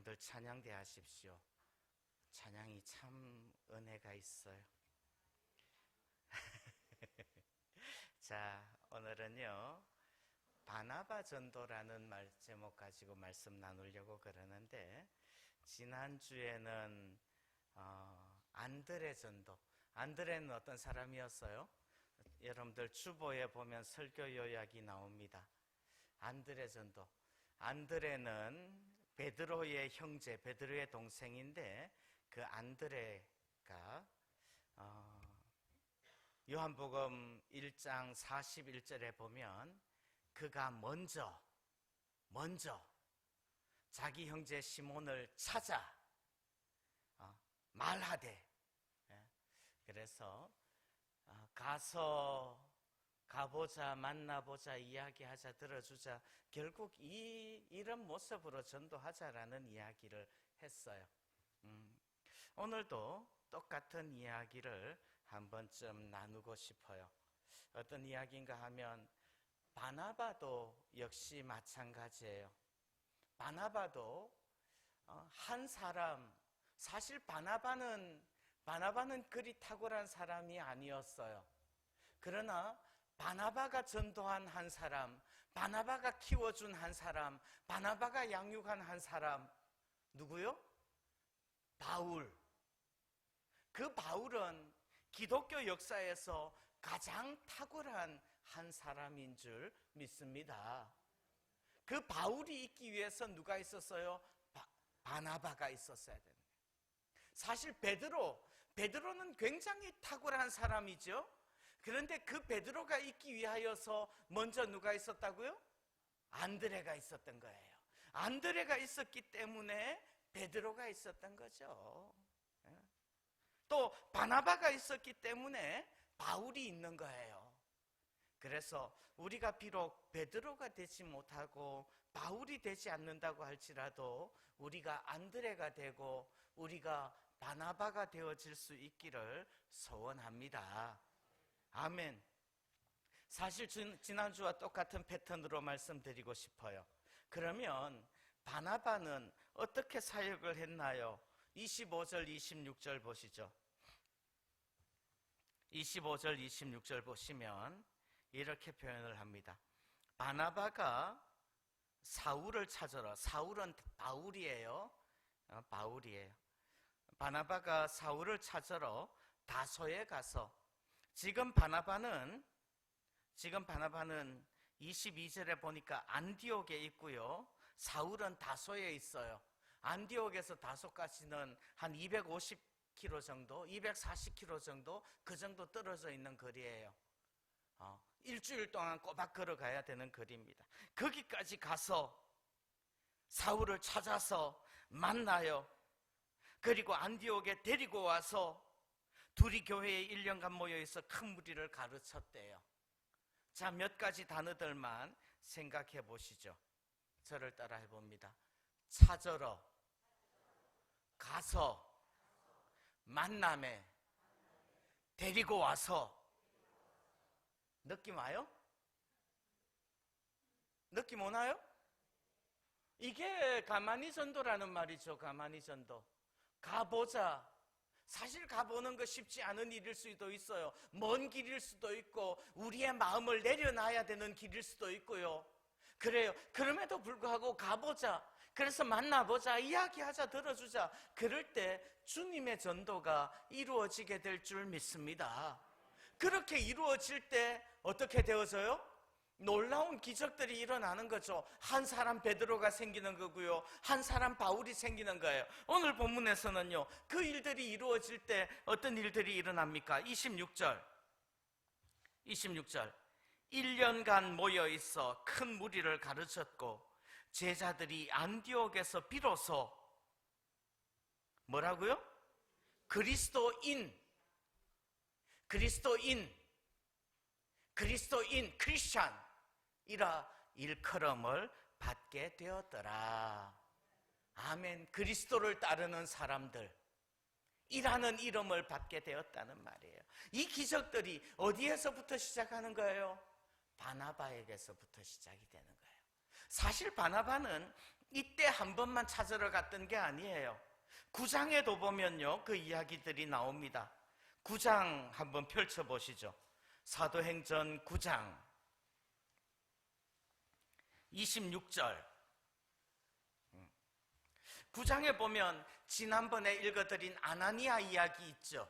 여러분들 찬양대 하십시오. 찬양이 참 은혜가 있어요. 자, 오늘은요 바나바 전도라는 제목 가지고 말씀 나누려고 그러는데, 지난주에는 안드레 전도. 안드레는 어떤 사람이었어요? 여러분들 주보에 보면 설교 요약이 나옵니다. 안드레 전도. 안드레는 베드로의 형제, 베드로의 동생인데, 그 안드레가 요한복음 1장 41절에 보면 그가 먼저 자기 형제 시몬을 찾아 말하되, 그래서 가보자, 만나보자, 이야기하자, 들어주자, 결국 이런 모습으로 전도하자라는 이야기를 했어요. 오늘도 똑같은 이야기를 한 번쯤 나누고 싶어요. 어떤 이야기인가 하면, 바나바도 역시 마찬가지예요. 바나바도 한 사람, 사실 바나바는 그리 탁월한 사람이 아니었어요. 그러나 바나바가 전도한 한 사람, 바나바가 키워준 한 사람, 바나바가 양육한 한 사람, 누구요? 바울. 그 바울은 기독교 역사에서 가장 탁월한 한 사람인 줄 믿습니다. 그 바울이 있기 위해서 누가 있었어요? 바나바가 있었어야 됩니다. 사실 베드로는 굉장히 탁월한 사람이죠. 그런데 그 베드로가 있기 위하여서 먼저 누가 있었다고요? 안드레가 있었던 거예요. 안드레가 있었기 때문에 베드로가 있었던 거죠. 또 바나바가 있었기 때문에 바울이 있는 거예요. 그래서 우리가 비록 베드로가 되지 못하고 바울이 되지 않는다고 할지라도 우리가 안드레가 되고 우리가 바나바가 되어질 수 있기를 소원합니다. 아멘. 사실 지난주와 똑같은 패턴으로 말씀드리고 싶어요. 그러면 바나바는 어떻게 사역을 했나요? 25절, 26절 보시죠. 25절, 26절 보시면 이렇게 표현을 합니다. 바나바가 사울을 찾으러, 사울은 바울이에요. 바나바가 사울을 찾으러 다소에 가서, 지금 바나바는 22절에 보니까 안디옥에 있고요, 사울은 다소에 있어요. 안디옥에서 다소까지는 한 250km 정도, 240km 정도, 그 정도 떨어져 있는 거리예요. 일주일 동안 꼬박 걸어가야 되는 거리입니다. 거기까지 가서 사울을 찾아서 만나요. 그리고 안디옥에 데리고 와서 둘이 교회에 1년간 모여있어 큰 무리를 가르쳤대요. 자, 몇 가지 단어들만 생각해 보시죠. 저를 따라 해봅니다. 찾으러, 가서, 만남에, 데리고 와서. 느낌 와요? 느낌 오나요? 이게 가만히 전도라는 말이죠. 가만히 전도. 가보자. 사실 가보는 거 쉽지 않은 일일 수도 있어요. 먼 길일 수도 있고 우리의 마음을 내려놔야 되는 길일 수도 있고요. 그래요. 그럼에도 불구하고 가보자. 그래서 만나보자, 이야기하자, 들어주자. 그럴 때 주님의 전도가 이루어지게 될 줄 믿습니다. 그렇게 이루어질 때 어떻게 되어져요? 놀라운 기적들이 일어나는 거죠. 한 사람 베드로가 생기는 거고요, 한 사람 바울이 생기는 거예요. 오늘 본문에서는요, 그 일들이 이루어질 때 어떤 일들이 일어납니까? 26절 1년간 모여있어 큰 무리를 가르쳤고 제자들이 안디옥에서 비로소 뭐라고요? 크리스찬이라 일컬음을 받게 되었더라. 아멘. 그리스도를 따르는 사람들 이라는 이름을 받게 되었다는 말이에요. 이 기적들이 어디에서부터 시작하는 거예요? 바나바에게서부터 시작이 되는 거예요. 사실 바나바는 이때 한 번만 찾으러 갔던 게 아니에요. 9장에도 보면요, 그 이야기들이 나옵니다. 9장 한번 펼쳐보시죠. 사도행전 9장 26절. 9장에 보면 지난번에 읽어드린 아나니아 이야기 있죠.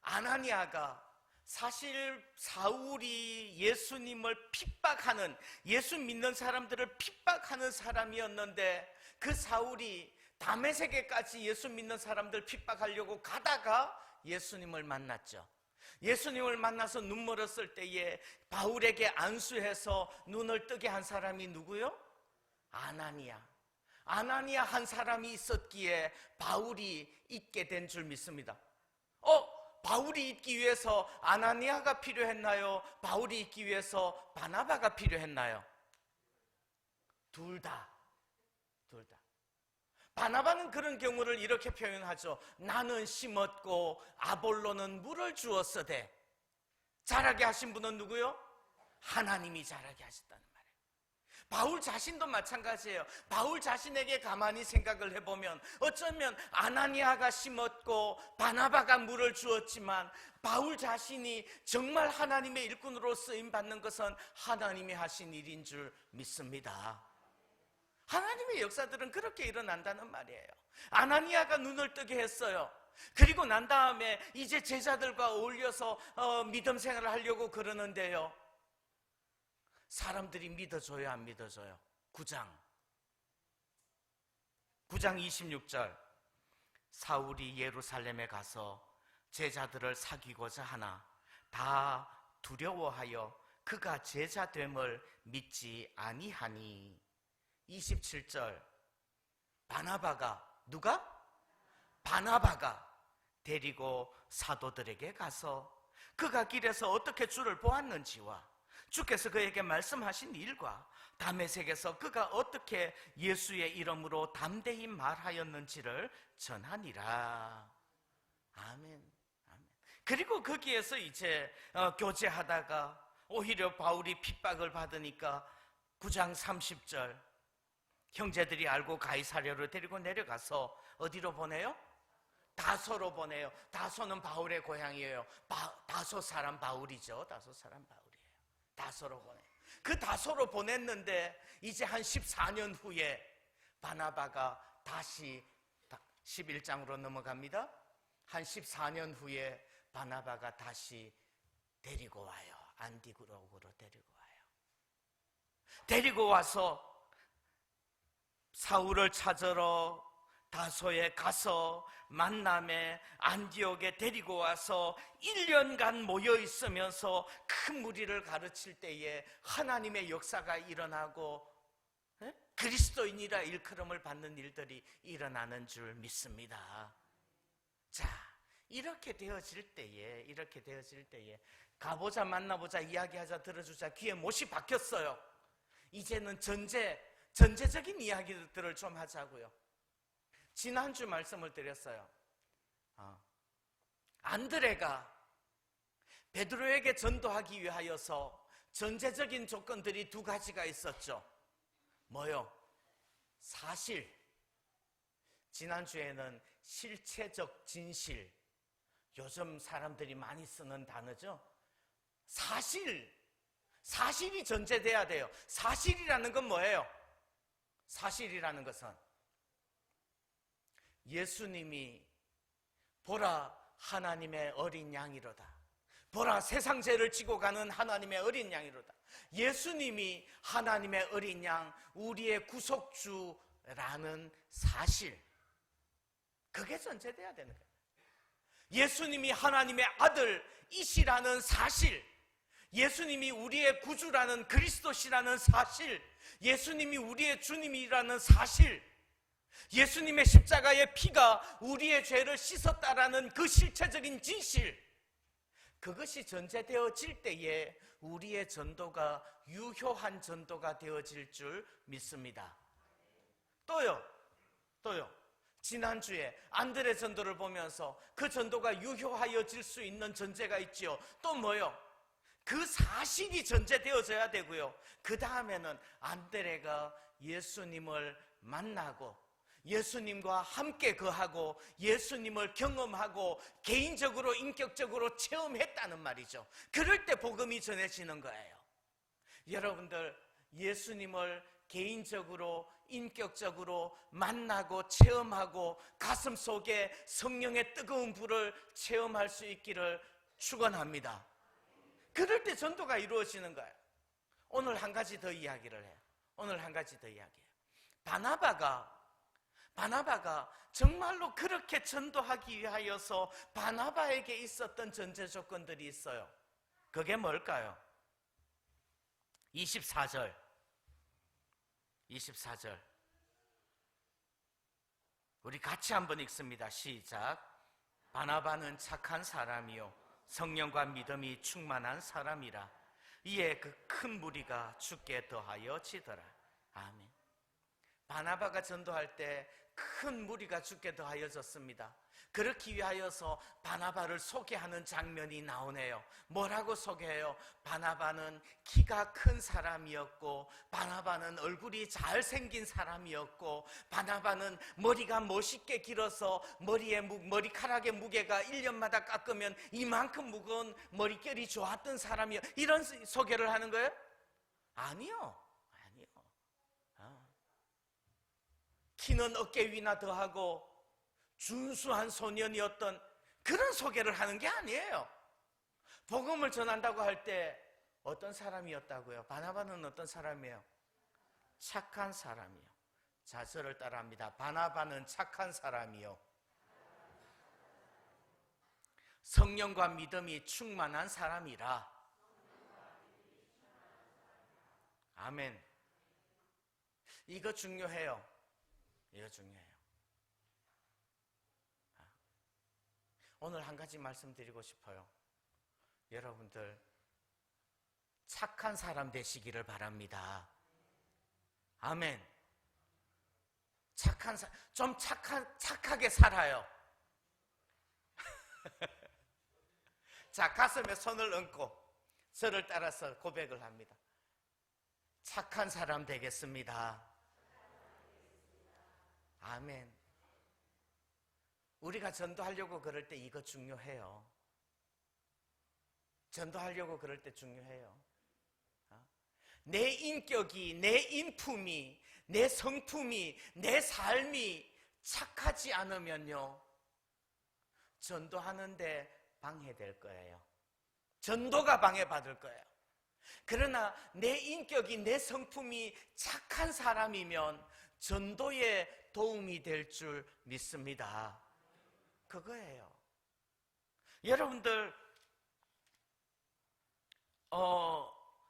아나니아가 사실 사울이 예수님을 핍박하는, 예수 믿는 사람들을 핍박하는 사람이었는데, 그 사울이 다메섹에까지 예수 믿는 사람들 핍박하려고 가다가 예수님을 만났죠. 예수님을 만나서 눈 멀었을 때에 바울에게 안수해서 눈을 뜨게 한 사람이 누구요? 아나니아. 아나니아 한 사람이 있었기에 바울이 있게 된 줄 믿습니다. 바울이 있기 위해서 아나니아가 필요했나요? 바울이 있기 위해서 바나바가 필요했나요? 둘 다. 바나바는 그런 경우를 이렇게 표현하죠. 나는 심었고 아볼로는 물을 주었으되. 자라게 하신 분은 누구요? 하나님이 자라게 하셨다는 말이에요. 바울 자신도 마찬가지예요. 바울 자신에게 가만히 생각을 해보면 어쩌면 아나니아가 심었고 바나바가 물을 주었지만, 바울 자신이 정말 하나님의 일꾼으로 쓰임받는 것은 하나님이 하신 일인 줄 믿습니다. 하나님의 역사들은 그렇게 일어난다는 말이에요. 아나니아가 눈을 뜨게 했어요. 그리고 난 다음에 이제 제자들과 어울려서 믿음 생활을 하려고 그러는데요, 사람들이 믿어줘요, 안 믿어줘요? 9장 26절. 사울이 예루살렘에 가서 제자들을 사귀고자 하나 다 두려워하여 그가 제자됨을 믿지 아니하니. 27절. 바나바가, 누가? 바나바가 데리고 사도들에게 가서 그가 길에서 어떻게 주를 보았는지와 주께서 그에게 말씀하신 일과 다메섹에서 그가 어떻게 예수의 이름으로 담대히 말하였는지를 전하니라. 아멘. 그리고 거기에서 이제 교제하다가 오히려 바울이 핍박을 받으니까 9장 30절. 형제들이 알고 가이사랴로 데리고 내려가서 어디로 보내요? 다소로 보내요. 다소는 바울의 고향이에요. 다소 사람 바울이죠. 다소로 보내요. 그 다소로 보냈는데 이제 한 14년 후에 바나바가 다시 11장으로 넘어갑니다. 한 14년 후에 바나바가 다시 데리고 와요. 안디옥으로 데리고 와요. 데리고 와서 사울을 찾으러 다소에 가서 만남에 안디옥에 데리고 와서 1년간 모여 있으면서 큰 무리를 가르칠 때에 하나님의 역사가 일어나고 그리스도인이라 일컬음을 받는 일들이 일어나는 줄 믿습니다. 자, 이렇게 되어질 때에 가보자, 만나보자, 이야기하자, 들어주자 귀에 못이 박혔어요. 이제는 전제적인 이야기들을 좀 하자고요. 지난주 말씀을 드렸어요. 안드레가 베드로에게 전도하기 위하여서 전제적인 조건들이 두 가지가 있었죠. 뭐요? 사실. 지난주에는 실체적 진실. 요즘 사람들이 많이 쓰는 단어죠. 사실이 전제돼야 돼요. 사실이라는 건 뭐예요? 사실이라는 것은 예수님이 보라 하나님의 어린 양이로다. 보라 세상 죄를 지고 가는 하나님의 어린 양이로다. 예수님이 하나님의 어린 양, 우리의 구속주라는 사실, 그게 전제돼야 되는 거예요. 예수님이 하나님의 아들이시라는 사실, 예수님이 우리의 구주라는 그리스도시라는 사실, 예수님이 우리의 주님이라는 사실, 예수님의 십자가의 피가 우리의 죄를 씻었다라는 그 실체적인 진실, 그것이 전제되어질 때에 우리의 전도가 유효한 전도가 되어질 줄 믿습니다. 또요. 지난주에 안드레 전도를 보면서 그 전도가 유효하여질 수 있는 전제가 있지요. 또 뭐요? 그 사실이 전제되어져야 되고요. 그 다음에는 안드레가 예수님을 만나고 예수님과 함께 거하고 예수님을 경험하고 개인적으로 인격적으로 체험했다는 말이죠. 그럴 때 복음이 전해지는 거예요. 여러분들 예수님을 개인적으로 인격적으로 만나고 체험하고 가슴 속에 성령의 뜨거운 불을 체험할 수 있기를 축원합니다. 그럴 때 전도가 이루어지는 거예요. 오늘 한 가지 더 이야기를 해요. 오늘 한 가지 더 이야기해요. 바나바가 정말로 그렇게 전도하기 위하여서 바나바에게 있었던 전제 조건들이 있어요. 그게 뭘까요? 24절 우리 같이 한번 읽습니다. 시작. 바나바는 착한 사람이요 성령과 믿음이 충만한 사람이라 이에 그 큰 무리가 주께 더하여 지더라. 아멘. 바나바가 전도할 때 큰 무리가 주께 더하여졌습니다. 그렇기 위하여서 바나바를 소개하는 장면이 나오네요. 뭐라고 소개해요? 바나바는 키가 큰 사람이었고, 바나바는 얼굴이 잘생긴 사람이었고, 바나바는 머리가 멋있게 길어서 머리카락의 무게가 1년마다 깎으면 이만큼 무거운 머릿결이 좋았던 사람이요. 이런 소개를 하는 거예요? 아니요. 키는 어깨 위나 더하고 준수한 소년이었던 그런 소개를 하는 게 아니에요. 복음을 전한다고 할 때 어떤 사람이었다고요? 바나바는 어떤 사람이에요? 착한 사람이요. 자, 저를 따라합니다. 바나바는 착한 사람이요 성령과 믿음이 충만한 사람이라. 아멘. 이거 중요해요. 이거 중요해요. 오늘 한 가지 말씀드리고 싶어요. 여러분들 착한 사람 되시기를 바랍니다. 아멘. 좀 착하게 살아요. 자, 가슴에 손을 얹고 저를 따라서 고백을 합니다. 착한 사람 되겠습니다. 아멘. 우리가 전도하려고 그럴 때 이거 중요해요. 전도하려고 그럴 때 중요해요. 내 인격이, 내 인품이, 내 성품이, 내 삶이 착하지 않으면요, 전도하는데 방해될 거예요. 전도가 방해받을 거예요. 그러나 내 인격이, 내 성품이 착한 사람이면 전도에 도움이 될 줄 믿습니다. 그거예요. 여러분들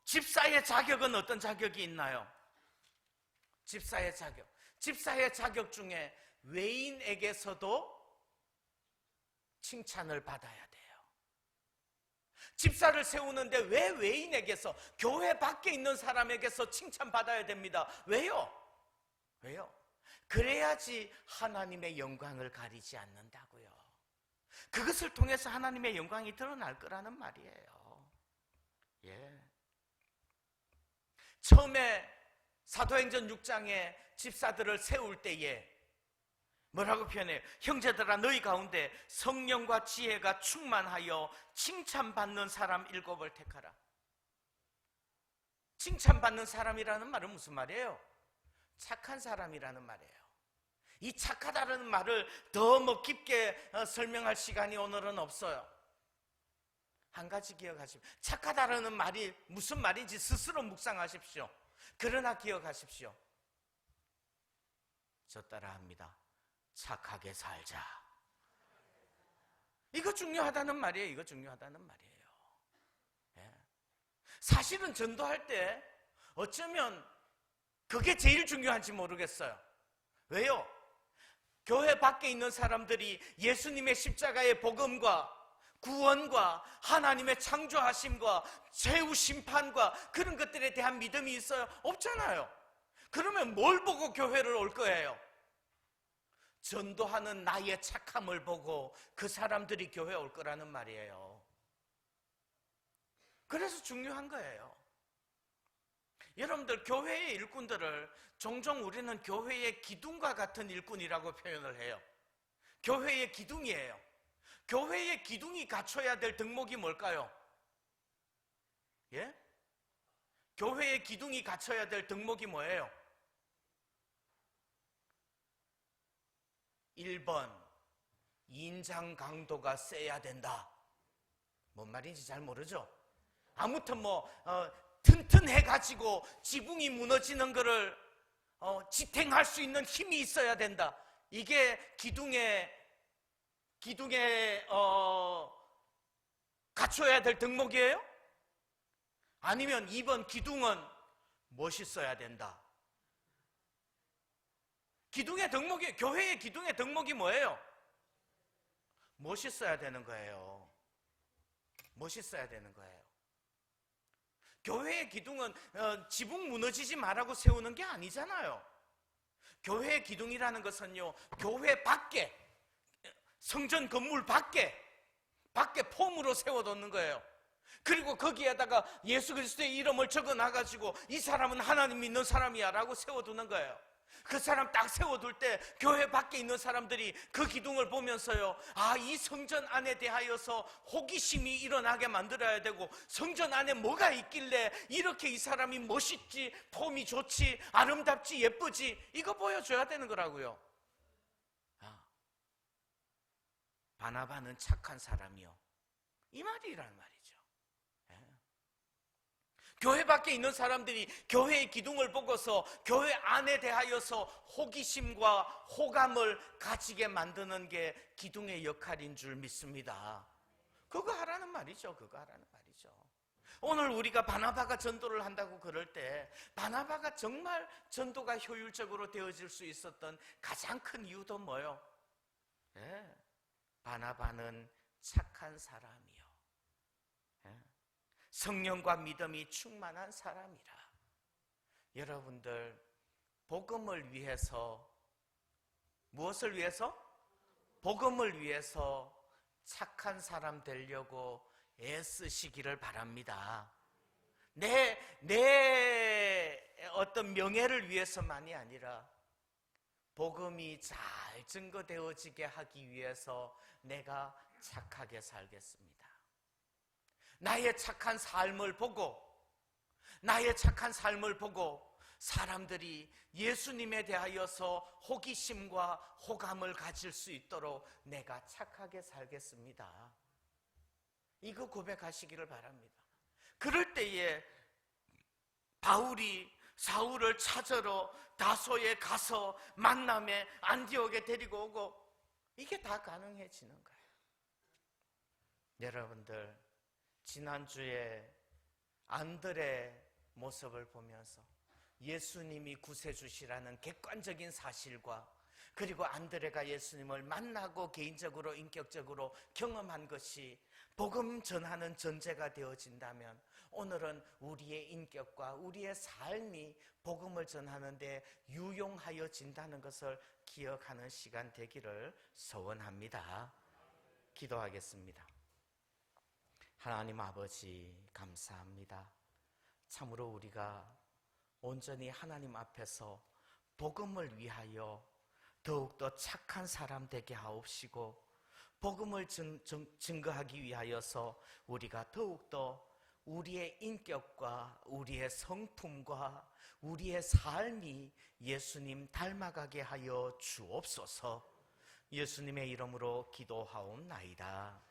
집사의 자격은 어떤 자격이 있나요? 집사의 자격 중에 외인에게서도 칭찬을 받아야 돼요. 집사를 세우는데 왜 외인에게서, 교회 밖에 있는 사람에게서 칭찬받아야 됩니다. 왜요? 그래야지 하나님의 영광을 가리지 않는다고요. 그것을 통해서 하나님의 영광이 드러날 거라는 말이에요. 예. 처음에 사도행전 6장에 집사들을 세울 때에 뭐라고 표현해요? 형제들아, 너희 가운데 성령과 지혜가 충만하여 칭찬받는 사람 7을 택하라. 칭찬받는 사람이라는 말은 무슨 말이에요? 착한 사람이라는 말이에요. 이 착하다는 말을 더 깊게 설명할 시간이 오늘은 없어요. 한 가지 기억하십시오. 착하다는 말이 무슨 말인지 스스로 묵상하십시오. 그러나 기억하십시오. 저 따라합니다. 착하게 살자. 이거 중요하다는 말이에요. 이거 중요하다는 말이에요. 예. 사실은 전도할 때 어쩌면 그게 제일 중요한지 모르겠어요. 왜요? 교회 밖에 있는 사람들이 예수님의 십자가의 복음과 구원과 하나님의 창조하심과 최후 심판과 그런 것들에 대한 믿음이 있어요? 없잖아요. 그러면 뭘 보고 교회를 올 거예요? 전도하는 나의 착함을 보고 그 사람들이 교회에 올 거라는 말이에요. 그래서 중요한 거예요. 여러분들 교회의 일꾼들을 종종 우리는 교회의 기둥과 같은 일꾼이라고 표현을 해요. 교회의 기둥이에요. 교회의 기둥이 갖춰야 될 덕목이 뭘까요? 예? 교회의 기둥이 갖춰야 될 덕목이 뭐예요? 1번, 인장 강도가 세야 된다. 뭔 말인지 잘 모르죠? 아무튼 튼튼해가지고 지붕이 무너지는 것을 지탱할 수 있는 힘이 있어야 된다. 이게 기둥에 갖춰야 될 덕목이에요? 아니면 2번 기둥은 멋있어야 된다. 기둥의 덕목이, 교회의 기둥의 덕목이 뭐예요? 멋있어야 되는 거예요. 멋있어야 되는 거예요. 교회의 기둥은 지붕 무너지지 말라고 세우는 게 아니잖아요. 교회의 기둥이라는 것은요, 교회 밖에, 성전 건물 밖에 폼으로 세워놓는 거예요. 그리고 거기에다가 예수 그리스도의 이름을 적어놔가지고 이 사람은 하나님 믿는 사람이야 라고 세워두는 거예요. 그 사람 딱 세워둘 때 교회 밖에 있는 사람들이 그 기둥을 보면서요, 아, 이 성전 안에 대하여서 호기심이 일어나게 만들어야 되고, 성전 안에 뭐가 있길래 이렇게 이 사람이 멋있지, 폼이 좋지, 아름답지, 예쁘지, 이거 보여줘야 되는 거라고요. 바나바는 착한 사람이요, 이 말이란 말이죠. 교회 밖에 있는 사람들이 교회의 기둥을 보고서 교회 안에 대하여서 호기심과 호감을 가지게 만드는 게 기둥의 역할인 줄 믿습니다. 그거 하라는 말이죠. 그거 하라는 말이죠. 오늘 우리가 바나바가 전도를 한다고 그럴 때 바나바가 정말 전도가 효율적으로 되어질 수 있었던 가장 큰 이유도 뭐예요? 바나바는 착한 사람이요, 성령과 믿음이 충만한 사람이라. 여러분들, 복음을 위해서, 무엇을 위해서? 복음을 위해서 착한 사람 되려고 애쓰시기를 바랍니다. 내 어떤 명예를 위해서만이 아니라 복음이 잘 증거되어지게 하기 위해서 내가 착하게 살겠습니다. 나의 착한 삶을 보고 사람들이 예수님에 대하여서 호기심과 호감을 가질 수 있도록 내가 착하게 살겠습니다. 이거 고백하시기를 바랍니다. 그럴 때에 바울이 사울을 찾으러 다소에 가서 만남에 안디옥에 데리고 오고, 이게 다 가능해지는 거예요. 여러분들, 지난주에 안드레 모습을 보면서 예수님이 구세주시라는 객관적인 사실과, 그리고 안드레가 예수님을 만나고 개인적으로 인격적으로 경험한 것이 복음 전하는 전제가 되어진다면, 오늘은 우리의 인격과 우리의 삶이 복음을 전하는 데 유용하여진다는 것을 기억하는 시간 되기를 소원합니다. 기도하겠습니다. 하나님 아버지, 감사합니다. 참으로 우리가 온전히 하나님 앞에서 복음을 위하여 더욱더 착한 사람 되게 하옵시고, 복음을 증거하기 위하여서 우리가 더욱더 우리의 인격과 우리의 성품과 우리의 삶이 예수님 닮아가게 하여 주옵소서. 예수님의 이름으로 기도하옵나이다.